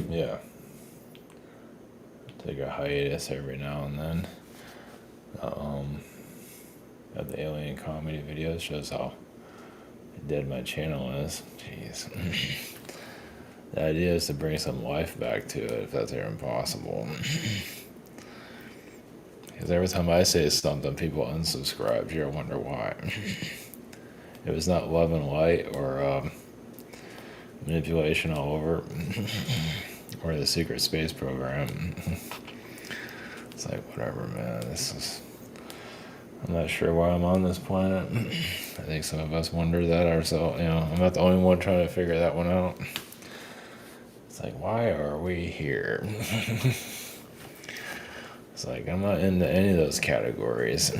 Yeah. Take a hiatus every now and then. Um, Got the alien comedy videos, shows how dead my channel is. Jeez. The idea is to bring some life back to it, if that's even possible. Because every time I say something, people unsubscribe. You wonder why. If it's not love and light or manipulation all over, or the secret space program, it's like, whatever, man. I'm not sure why I'm on this planet. I think some of us wonder that ourselves. I'm not the only one trying to figure that one out. It's like, why are we here? It's like, I'm not into any of those categories.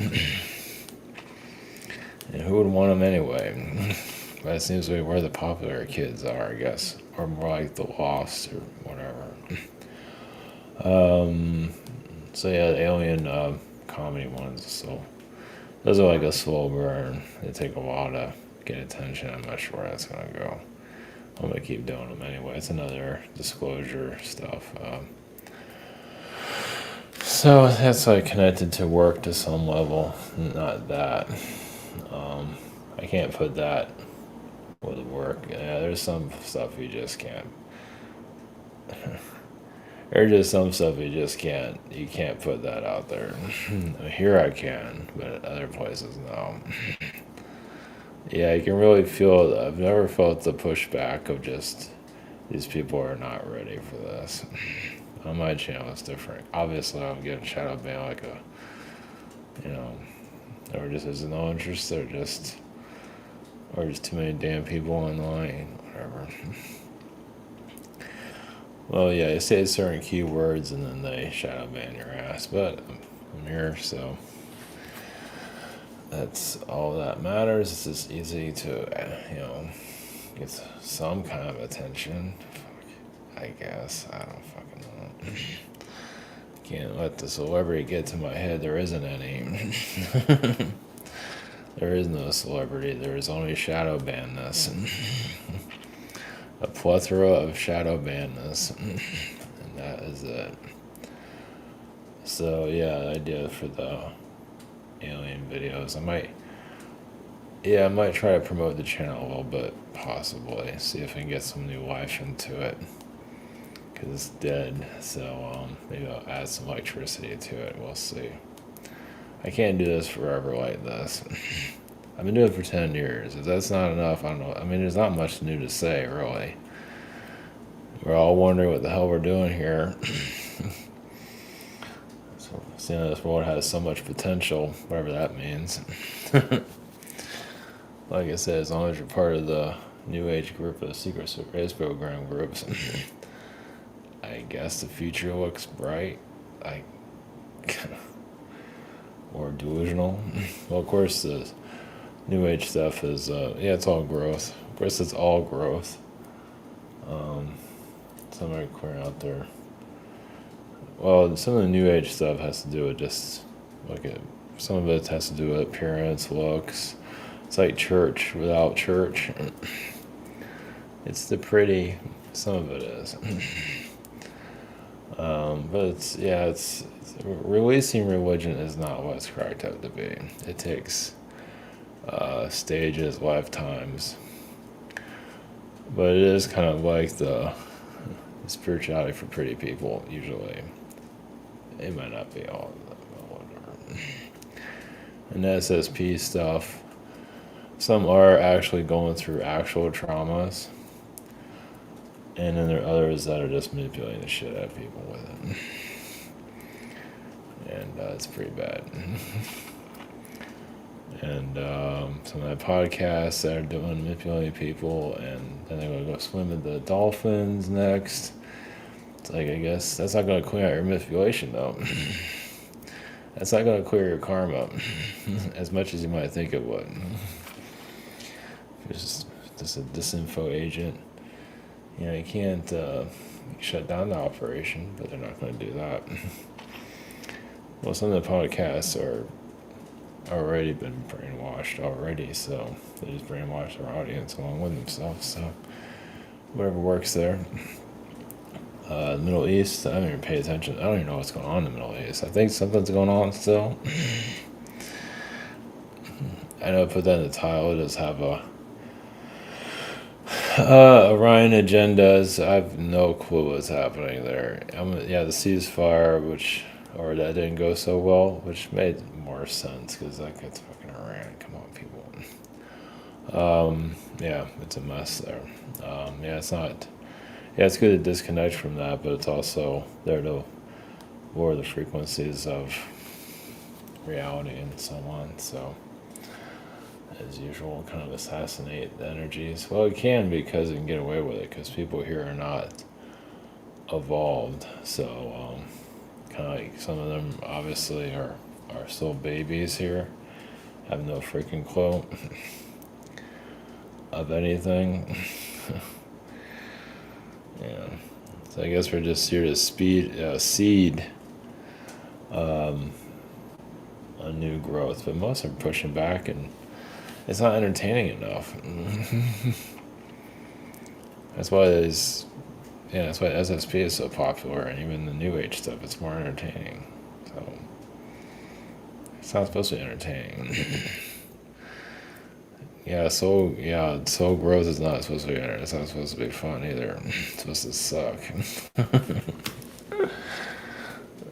And who would want them anyway? But it seems to be where the popular kids are, I guess. Or more like the Lost or whatever. So yeah, the alien comedy ones. So those are like a slow burn. They take a while to get attention. I'm not sure where that's going to go. I'm going to keep doing them anyway. It's another disclosure stuff. So that's like connected to work to some level. Not that. I can't put that with work. Yeah, there's some stuff you just can't. There's just some stuff you can't put that out there. Here I can, but at other places, no. Yeah, you can really feel, I've never felt the pushback of just, these people are not ready for this. On my channel, it's different. Obviously, I'm getting shadow banned like or just has no interest, or just too many damn people online, whatever. Well, yeah, you say certain keywords and then they shadow ban your ass, but I'm here, so that's all that matters. It's just easy to, get some kind of attention. I guess. I don't fucking know. Can't let the celebrity get to my head. There isn't any. There is no celebrity. There is only shadow banness. A plethora of shadow banness. And that is it. So, yeah, the idea for the alien videos. I might try to promote the channel a little bit, possibly. See if I can get some new life into it. Because it's dead, so maybe I'll add some electricity to it. We'll see. I can't do this forever like this. I've been doing it for 10 years. If that's not enough, I don't know. I mean, there's not much new to say, really. We're all wondering what the hell we're doing here. So, seeing this world has so much potential, whatever that means. Like I said, as long as you're part of the New Age group of secret space program groups, I guess the future looks bright. Or delusional. Well, of course, the New Age stuff is, it's all growth. Of course, it's all growth. Somebody clearing out there. Well, some of the New Age stuff has to do with just, some of it has to do with appearance, looks. It's like church without church. It's the pretty, some of it is. But it's releasing religion is not what it's cracked up to be. It takes stages, lifetimes. But it is kind of like the spirituality for pretty people, usually. It might not be all of them, but whatever. And SSP stuff, some are actually going through actual traumas. And then there are others that are just manipulating the shit out of people with it. And it's pretty bad. And some of the podcasts that are doing manipulating people, and then they're going to go swim with the dolphins next. It's like, I guess that's not going to clear out your manipulation, though. That's not going to clear your karma as much as you might think it would. It's just a disinfo agent. You can't shut down the operation, but they're not going to do that. Well, some of the podcasts are already been brainwashed already, so they just brainwash their audience along with themselves. So whatever works there. The Middle East, I don't even pay attention. I don't even know what's going on in the Middle East. I think something's going on still. I know I put that in the title. It does have a Orion agendas. I have no clue what's happening there. Yeah, the ceasefire, or that didn't go so well, which made more sense because that gets fucking Iran. Come on, people. Yeah, it's a mess there. Yeah, it's not. Yeah, it's good to disconnect from that, but it's also there to lower the frequencies of reality and so on. So, as usual, kind of assassinate the energies. Well, it can because it can get away with it because people here are not evolved. So, kind of like some of them obviously are still babies here, have no freaking clue of anything. Yeah. So I guess we're just here to seed a new growth, but most are pushing back, and it's not entertaining enough. That's why that's why SSP is so popular, and even the New Age stuff. It's more entertaining. So it's not supposed to be entertaining. Soul growth is not supposed to be entertaining. It's not supposed to be fun either. It's supposed to suck.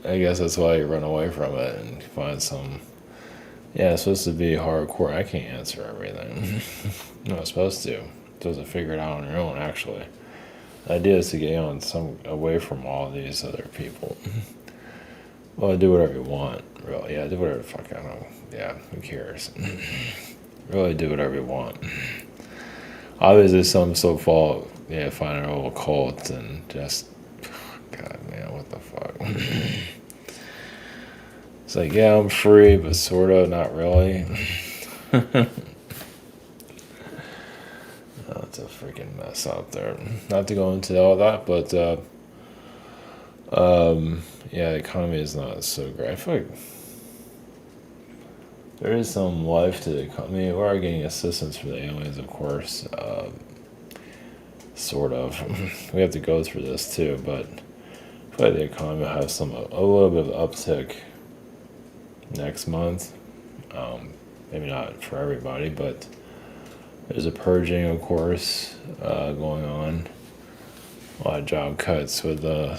I guess that's why you run away from it and find some. Yeah, it's supposed to be hardcore. I can't answer everything. No, it's supposed to. It's supposed to figure it out on your own, actually. The idea is to get away from all these other people. Well, do whatever you want, really. Yeah, do whatever the fuck I don't know. Yeah, who cares? Really do whatever you want. Obviously, some so-called, find an old cult and just, God, man, what the fuck? It's like, yeah, I'm free, but sort of, not really. It's a freaking mess out there. Not to go into all that, but, the economy is not so great. I feel like there is some life to the economy. We are getting assistance from the aliens, of course. Sort of. We have to go through this too, but I feel like the economy will have a little bit of uptick next month. Maybe not for everybody, but there's a purging, of course, going on. A lot of job cuts with a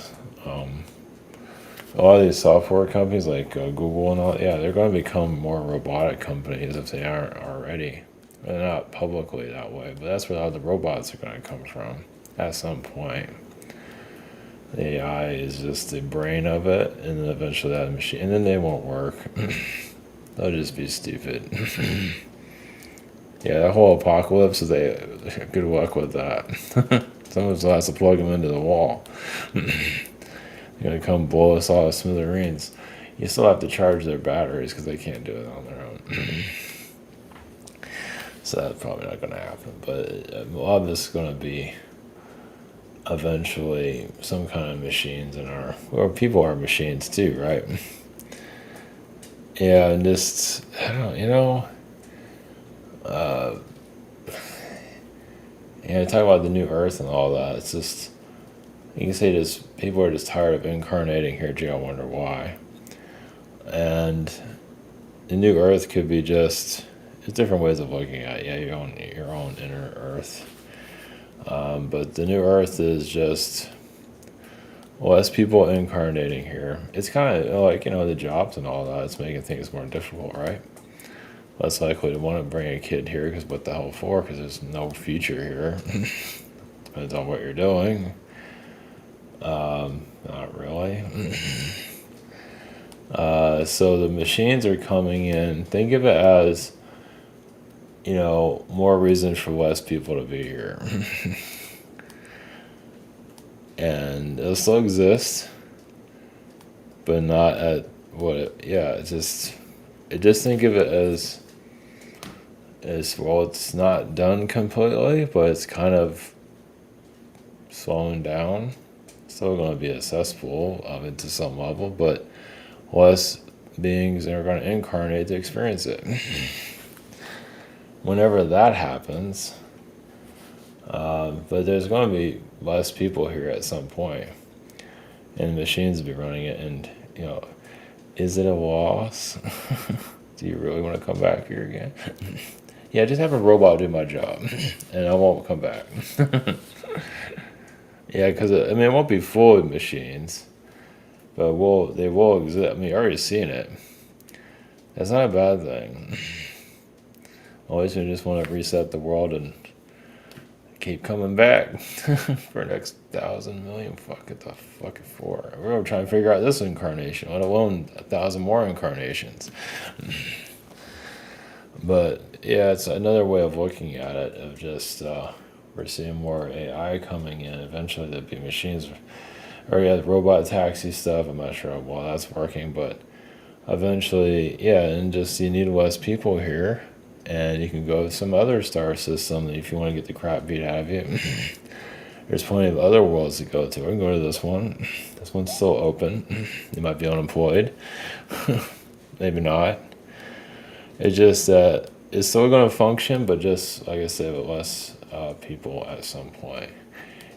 lot of these software companies like Google and all. Yeah, they're going to become more robotic companies if they aren't already. They're not publicly that way, but that's where all the robots are going to come from at some point. The AI is just the brain of it, and then eventually that machine, and then they won't work. They'll just be stupid. Yeah, that whole apocalypse, good luck with that. Someone still has to plug them into the wall. They're going to come blow us all to smithereens. You still have to charge their batteries because they can't do it on their own. So that's probably not going to happen. But a lot of this is going to be eventually some kind of machines or people are machines too, right? Yeah, and just, I don't talk about the new earth and all that. It's just, you can say just, people are just tired of incarnating here, gee, I wonder why. And the new earth could be just, there's different ways of looking at it. Yeah, your own inner earth. But the new earth is just less people incarnating here. It's kind of like, the jobs and all that. It's making things more difficult, right? Less likely to want to bring a kid here because what the hell for? Because there's no future here. Depends on what you're doing. Not really. So the machines are coming in. Think of it as, more reason for less people to be here. And it'll still exist, but not at just think of it as well, it's not done completely, but it's kind of slowing down. Still going to be a cesspool to some level, but less beings are going to incarnate to experience it. Whenever that happens, but there's going to be less people here at some point. and the machines will be running it. And is it a loss? Do you really want to come back here again? Yeah, just have a robot do my job, and I won't come back. Yeah, because I mean, it won't be full of machines, but they will exist. I mean, you're already seeing it. That's not a bad thing. Always you just want to reset the world and keep coming back for the next 1,000,000,000. Fuck it, the fuck it for. We're trying to figure out this incarnation, let alone 1,000 more incarnations. But yeah, it's another way of looking at it. Of just we're seeing more AI coming in. Eventually, there'll be machines, or yeah, robot taxi stuff. I'm not sure how well that's working, but eventually, yeah, and just you need less people here, and you can go to some other star system if you want to get the crap beat out of you. There's plenty of other worlds to go to. I can go to this one. This one's still open. You might be unemployed. Maybe not. It's just that it's still going to function, but just, like I said, with less people at some point.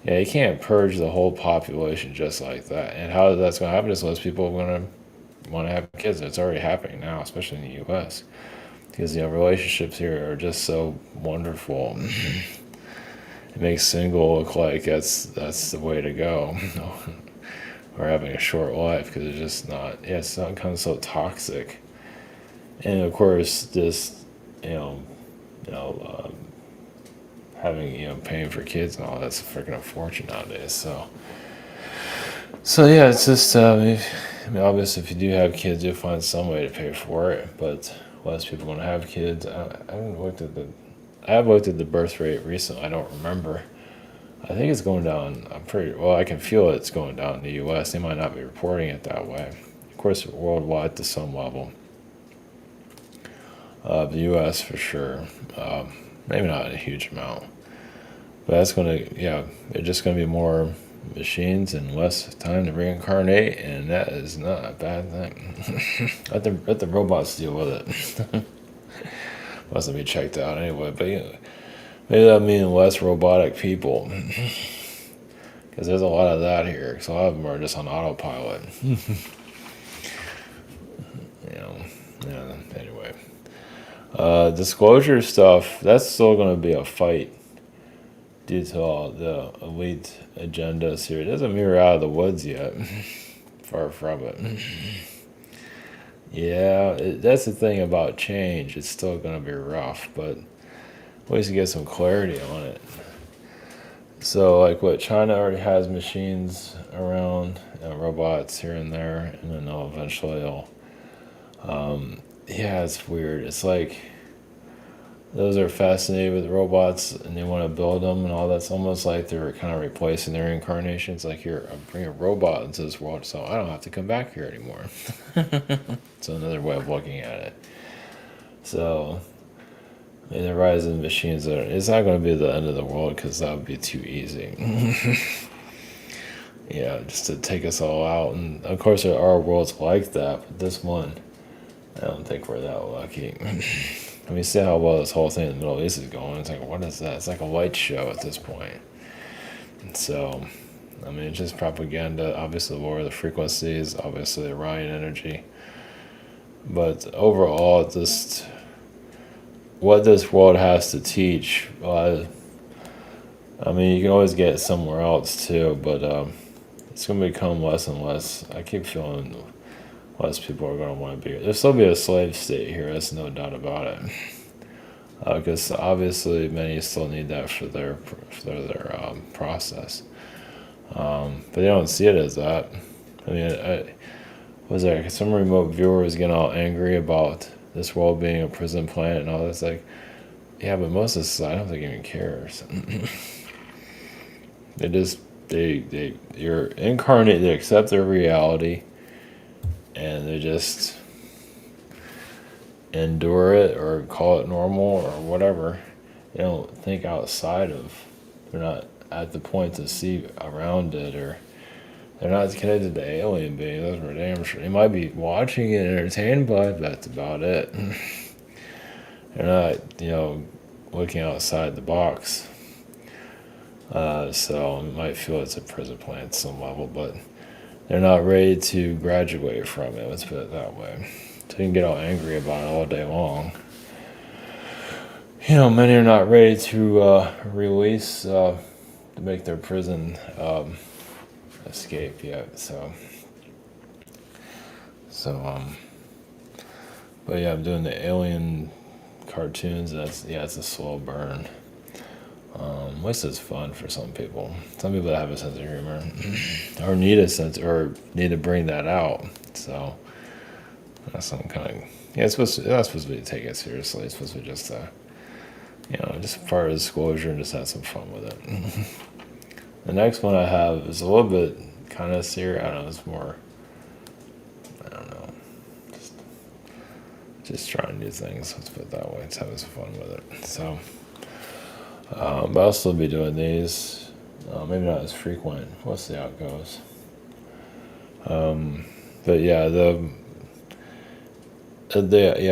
Yeah, you can't purge the whole population just like that. And how that's going to happen is less people are going to want to have kids. It's already happening now, especially in the U.S. Because, relationships here are just so wonderful. It makes single look like that's the way to go. Or having a short life, because it's just not, it's not kind of so toxic. And of course, this, having, paying for kids and all that's freaking a fortune nowadays. So yeah, it's just, obviously, if you do have kids, you'll find some way to pay for it. But less people want to have kids. I have looked at the birth rate recently. I don't remember. I think it's going down. I can feel it's going down in the U.S. They might not be reporting it that way. Of course, worldwide to some level. The U.S. for sure. Maybe not a huge amount. But that's going to, it's just going to be more machines and less time to reincarnate, and that is not a bad thing. let the robots deal with it. Must be checked out anyway. But maybe that means less robotic people. Because there's a lot of that here. Because a lot of them are just on autopilot. Anyway. Disclosure stuff, that's still going to be a fight due to all the elite agendas here. It doesn't mirror out of the woods yet. Far from it. Yeah, that's the thing about change. It's still going to be rough, but at least you get some clarity on it. So, like China already has machines around, robots here and there, and then they'll it's weird. It's like those are fascinated with robots and they want to build them and all that. It's almost like they're kind of replacing their incarnations. Like, here, I'm bringing a robot into this world, so I don't have to come back here anymore. So another way of looking at it. So, the rise of machines, it's not going to be the end of the world, because that would be too easy. Just to take us all out. And of course there are worlds like that, but this one, I don't think we're that lucky. I mean, see how well this whole thing in the Middle East is going. It's like, what is that? It's like a light show at this point. And so, I mean, it's just propaganda. Obviously, lower the frequencies. Obviously, Orion energy. But overall, just what this world has to teach. I mean, you can always get it somewhere else too, but it's going to become less and less. I keep feeling less people are going to want to be here. There'll still be a slave state here, that's no doubt about it. Because obviously many still need that for their process. But they don't see it as that. I mean, some remote viewer was getting all angry about this world being a prison planet and all this. Like, yeah, but most of society, I don't think even cares. You're incarnate, they accept their reality, and they just endure it or call it normal or whatever. They don't think outside of, they're not at the point to see around it, or they're not connected to alien beings. That's for damn sure. They might be watching it and entertained by it, but that's about it. They're not, looking outside the box. So you might feel it's a prison planet at some level, but they're not ready to graduate from it. Let's put it that way. So you can get all angry about it all day long. Many are not ready to release to make their prison escape yet. But yeah, I'm doing the alien cartoons. It's a slow burn. This is fun for some people. Some people that have a sense of humor, or need a sense, or need to bring that out. So that's some kind of it's not supposed to be take it seriously. It's supposed to be just just part of disclosure and just have some fun with it. The next one I have is a little bit kind of serious. I don't know. It's more. I don't know. Just trying new things. Let's put it that way. Just having some fun with it. So. But I'll still be doing these. Maybe not as frequent. We'll see how it goes. But yeah,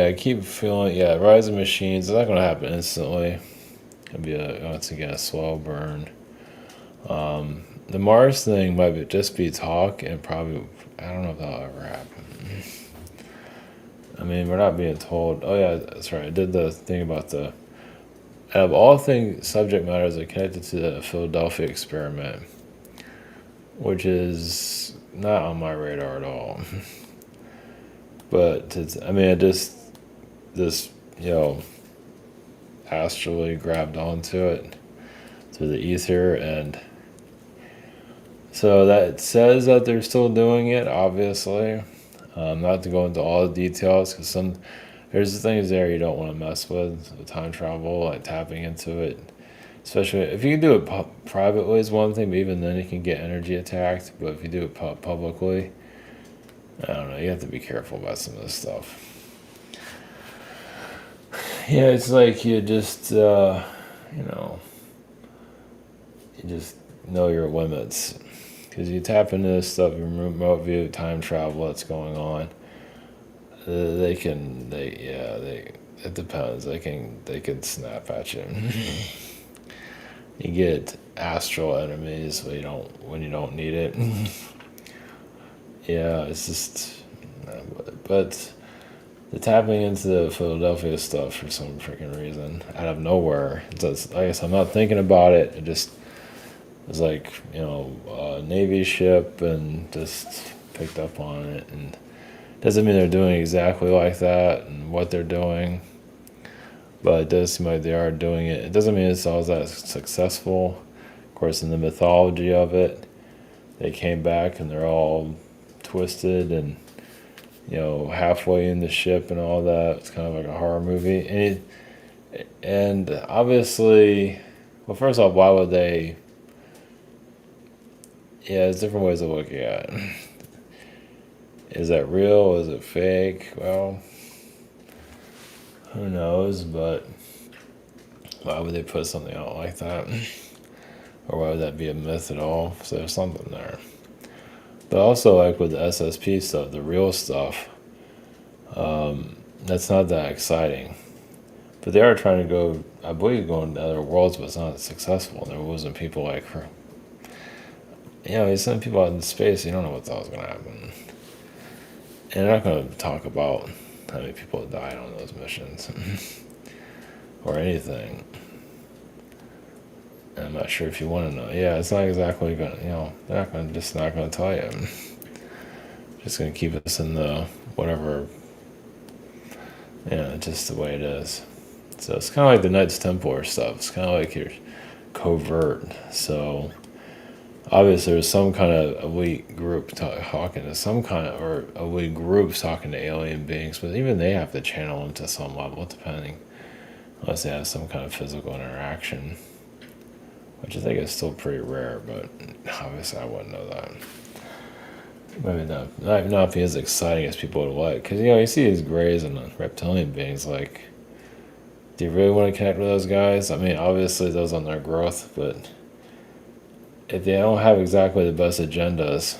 I keep feeling, Rise of Machines, it's not going to happen instantly. It'll be, once again, a slow burn. The Mars thing might just be talk, and probably, I don't know if that'll ever happen. I mean, we're not being told, oh yeah, that's right, I did the thing about out of all things, subject matters are connected to the Philadelphia experiment, which is not on my radar at all. But astrally grabbed onto it through the ether, and so that says that they're still doing it. Obviously, not to go into all the details, because there's things there you don't want to mess with time travel, like tapping into it. Especially if you can do it privately is one thing, but even then you can get energy attacked. But if you do it publicly, I don't know, you have to be careful about some of this stuff. Yeah, it's like you just, you just know your limits. Because you tap into this stuff, remote view, time travel that's going on. It depends. They can snap at you. You get astral enemies when you don't need it. Yeah, it's just, but the tapping into the Philadelphia stuff for some freaking reason out of nowhere. It does. I guess I'm not thinking about it. It just was like a Navy ship and just picked up on it, and doesn't mean they're doing exactly like that and what they're doing, but it does seem like they are doing it. It doesn't mean it's all that successful. Of course, in the mythology of it, they came back and they're all twisted and halfway in the ship and all that. It's kind of like a horror movie, and obviously, well, first off, why would they? Yeah, there's different ways of looking at it. Is that real? Is it fake? Well, who knows, but why would they put something out like that? Or why would that be a myth at all? So there's something there. But also, like with the SSP stuff, the real stuff, that's not that exciting. But they are trying to go, I believe, going to other worlds, but it's not successful. There wasn't people like her. You send people out into space, you don't know what the hell's going to happen. And they're not going to talk about how many people died on those missions or anything. And I'm not sure if you want to know. Yeah, it's not exactly going to, they're not going to tell you. Just going to keep us in the whatever, just the way it is. So it's kind of like the Knights Templar stuff. It's kind of like your covert. So obviously, there's some kind of elite group talking to some kind of, or elite groups talking to alien beings, but even they have to channel them to some level, depending, unless they have some kind of physical interaction, which I think is still pretty rare, but obviously I wouldn't know that. Maybe not be as exciting as people would like, because you see these greys and the reptilian beings, like, do you really want to connect with those guys? I mean, obviously those on their growth, but if they don't have exactly the best agendas,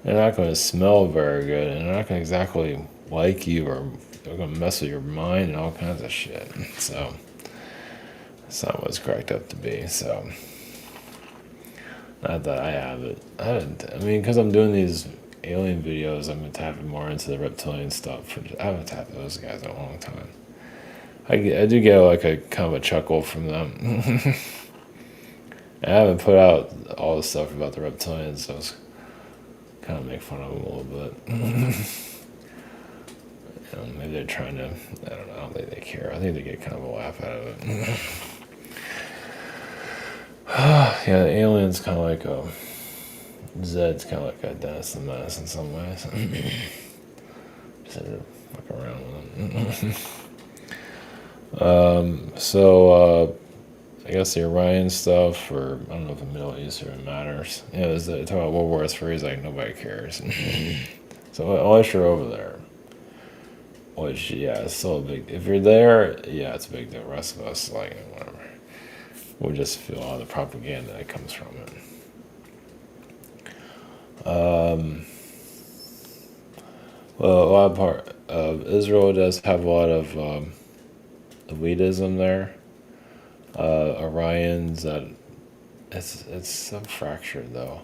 they're not going to smell very good, and they're not going to exactly like you, or they're going to mess with your mind and all kinds of shit. So that's not what it's cracked up to be. So Not that I have it. I mean, because I'm doing these alien videos, I'm tapping more into the reptilian stuff. I haven't tapped those guys in a long time. I do get like a kind of a chuckle from them. I haven't put out all the stuff about the reptilians, so it's kind of make fun of them a little bit. Maybe they're trying to, I don't know, I don't think they care. I think they get kind of a laugh out of it. Yeah, the alien's kind of like Zed's kind of like a Dennis the Menace in some ways. Just had to fuck around with him. So I guess the Orion stuff, or I don't know if the Middle East even matters. Yeah, talk about World War III. He's like, nobody cares. So unless you're over there, which yeah, it's still a big. If you're there, yeah, it's a big deal. The rest of us, like whatever, we'll just feel all the propaganda that comes from it. Well, a lot of Israel does have a lot of elitism there. Orion's that it's so fractured though.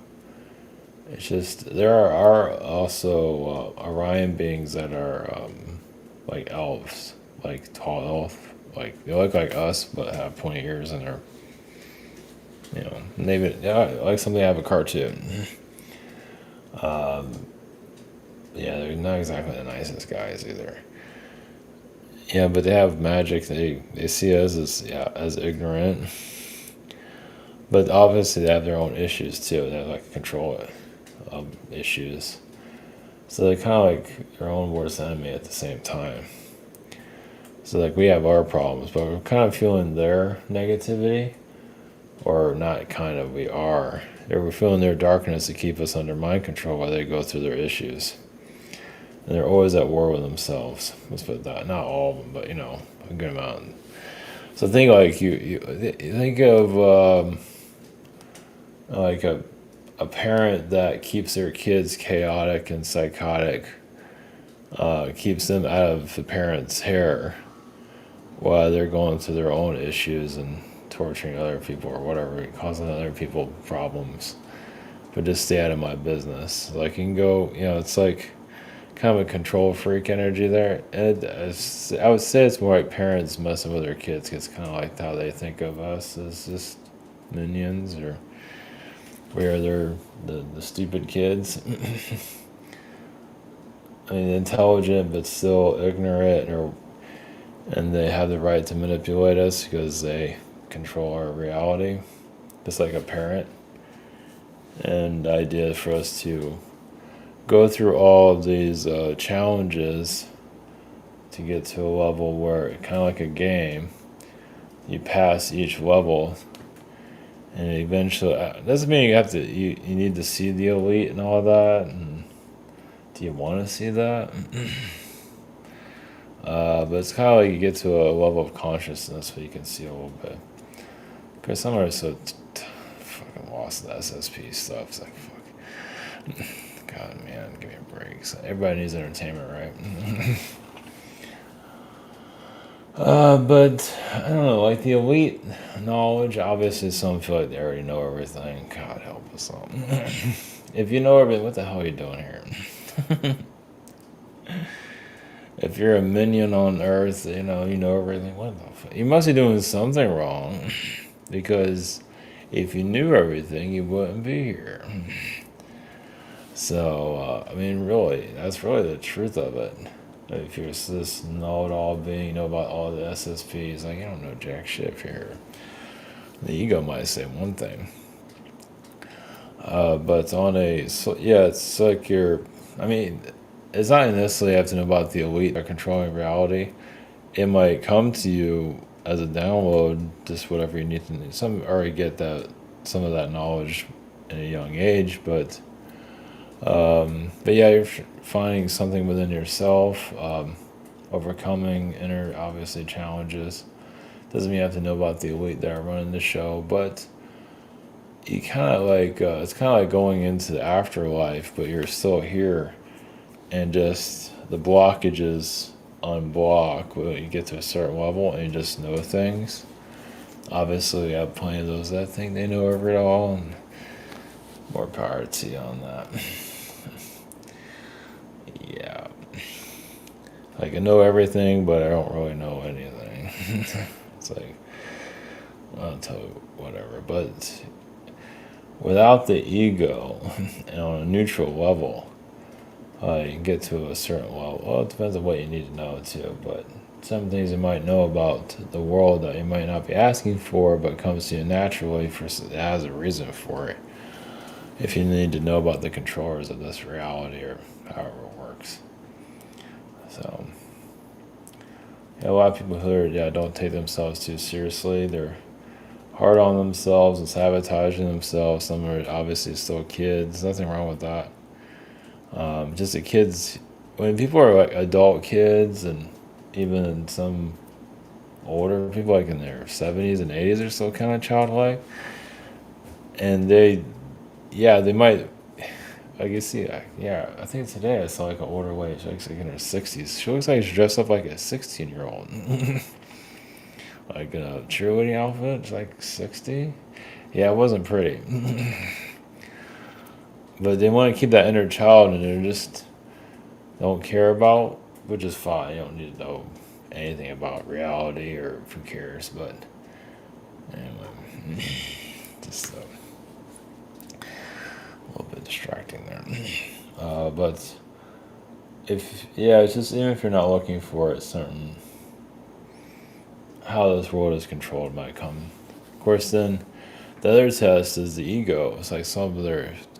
It's just there are also Orion beings that are like elves, like tall elf, like they look like us but have pointy ears and they're maybe like something out of a cartoon. Yeah, they're not exactly the nicest guys either. Yeah, but they have magic. They see us as ignorant. But obviously they have their own issues too. They have like control issues. So they're kind of like their own worst enemy at the same time. So like we have our problems, but we're kind of feeling their negativity, or not kind of, we are. We're feeling their darkness to keep us under mind control while they go through their issues. And they're always at war with themselves. Let's put that. Not all of them, but a good amount. So think like you think of like a parent that keeps their kids chaotic and psychotic, keeps them out of the parent's hair while they're going through their own issues and torturing other people or whatever, causing other people problems. But just stay out of my business. Like you can go, it's like kind of a control freak energy there. And I would say it's more like parents messing with their kids. It's kind of like how they think of us as just minions, or where they're the stupid kids. I mean, intelligent but still ignorant, and they have the right to manipulate us because they control our reality, just like a parent. And the idea for us to go through all of these challenges to get to a level where, kind of like a game, you pass each level, and eventually doesn't mean you have to. You need to see the elite and all that. And do you want to see that? But it's kind of like you get to a level of consciousness where you can see a little bit. Because some are so fucking lost in the SSP stuff. It's like, fuck. God, man, give me a break. So everybody needs entertainment, right? But I don't know, like the elite knowledge, obviously some feel like they already know everything. God help us all. If you know everything, what the hell are you doing here? If you're a minion on Earth, you know everything. What the fuck? You must be doing something wrong, because if you knew everything, you wouldn't be here. So, I mean, really, that's really the truth of it. If you're this know-it-all being, you know about all the SSPs, like, you don't know jack shit if you're here. The ego might say one thing. But on it's like it's not necessarily have to know about the elite that are controlling reality. It might come to you as a download, just whatever you need to know. Some already get some of that knowledge in a young age, but yeah, you're finding something within yourself, overcoming inner, obviously, challenges. Doesn't mean you have to know about the elite that are running the show, but you kind of like, it's kind of like going into the afterlife, but you're still here, and just the blockages unblock when you get to a certain level and you just know things. Obviously, I have plenty of those that think they know over it all, and More power to you on that. Yeah. Like, I know everything, but I don't really know anything. It's like, I'll tell you whatever. But without the ego, and on a neutral level, you can get to a certain level. Well, it depends on what you need to know, too. But some things you might know about the world that you might not be asking for, but comes to you naturally, it has a reason for it. If you need to know about the controllers of this reality or however it works. So, yeah, a lot of people who are, don't take themselves too seriously. They're hard on themselves and sabotaging themselves. Some are obviously still kids. Nothing wrong with that. Just the kids, when people are like adult kids and even some older people, like in their 70s and 80s, are still kind of childlike. And they might, I guess, I think today I saw like an older lady. She looks like in her 60s. She looks like she's dressed up like a 16-year-old. Like in a cheerleading outfit. She's like 60. Yeah, it wasn't pretty. But they want to keep that inner child and they just don't care about, which is fine. You don't need to know anything about reality or who cares. But anyway, just a little bit distracting there. But it's just, even if you're not looking for it, certain how this world is controlled might come. Of course, then the other test is the ego. It's like some of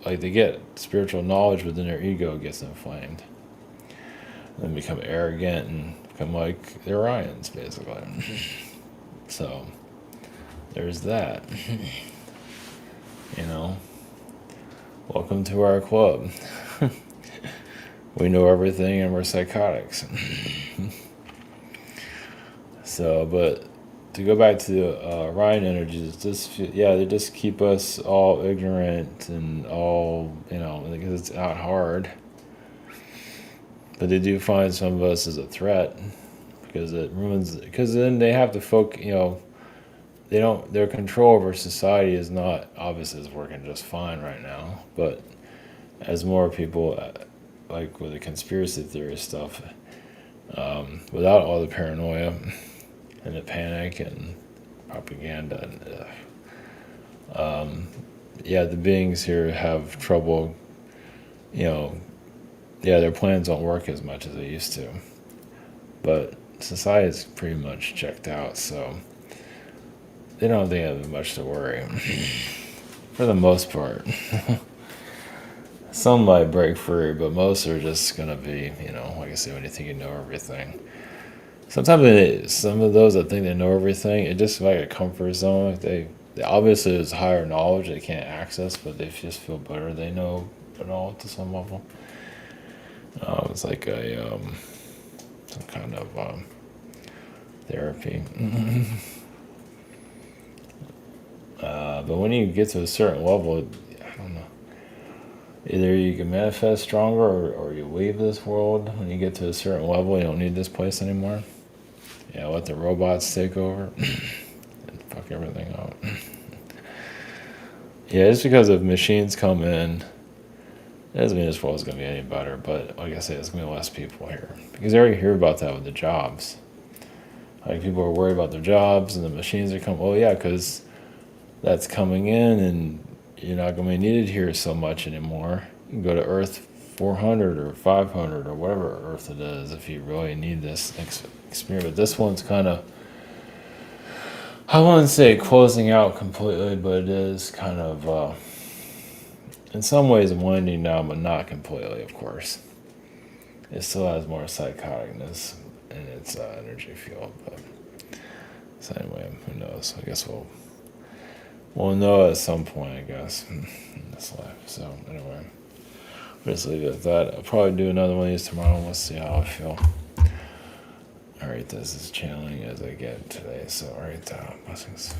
they get spiritual knowledge, but then their ego gets inflamed. And then become arrogant and become like the Orions, basically. So, there's that. Welcome to our club. We know everything and we're psychotics. So, but to go back to the Orion energies, they just keep us all ignorant and all, because it's out hard. But they do find some of us as a threat because it ruins, because then they have to focus, their control over society is not, obviously is working just fine right now, but as more people, like with the conspiracy theory stuff, without all the paranoia and the panic and propaganda, and the beings here have trouble, their plans don't work as much as they used to, but society's pretty much checked out, so they don't think they have much to worry for the most part. Some might break free, but most are just gonna be, like I say, when you think you know everything. Sometimes some of those that think they know everything, it just like a comfort zone. Like they obviously there's higher knowledge they can't access, but they just feel better. They know it all to some level. It's like some kind of therapy. But when you get to a certain level, I don't know. Either you can manifest stronger or you leave this world. When you get to a certain level, you don't need this place anymore. Let the robots take over and fuck everything up. Just because if machines come in, it doesn't mean this world is going to be any better, but like I said, it's going to be less people here. Because I already hear about that with the jobs. Like, people are worried about their jobs and the machines are coming. Well, yeah, because that's coming in and you're not going to be needed here so much anymore. You can go to Earth 400 or 500 or whatever Earth it is if you really need this experience. But this one's kind of, I wouldn't say closing out completely, but it is kind of, in some ways winding down, but not completely, of course. It still has more psychoticness in its energy field. But so anyway, who knows? I guess we'll know at some point, I guess, in this life. So anyway, we'll just leave it at that. I'll probably do another one of these tomorrow. We'll see how I feel. All right, this is channeling as I get today. So all right, blessings.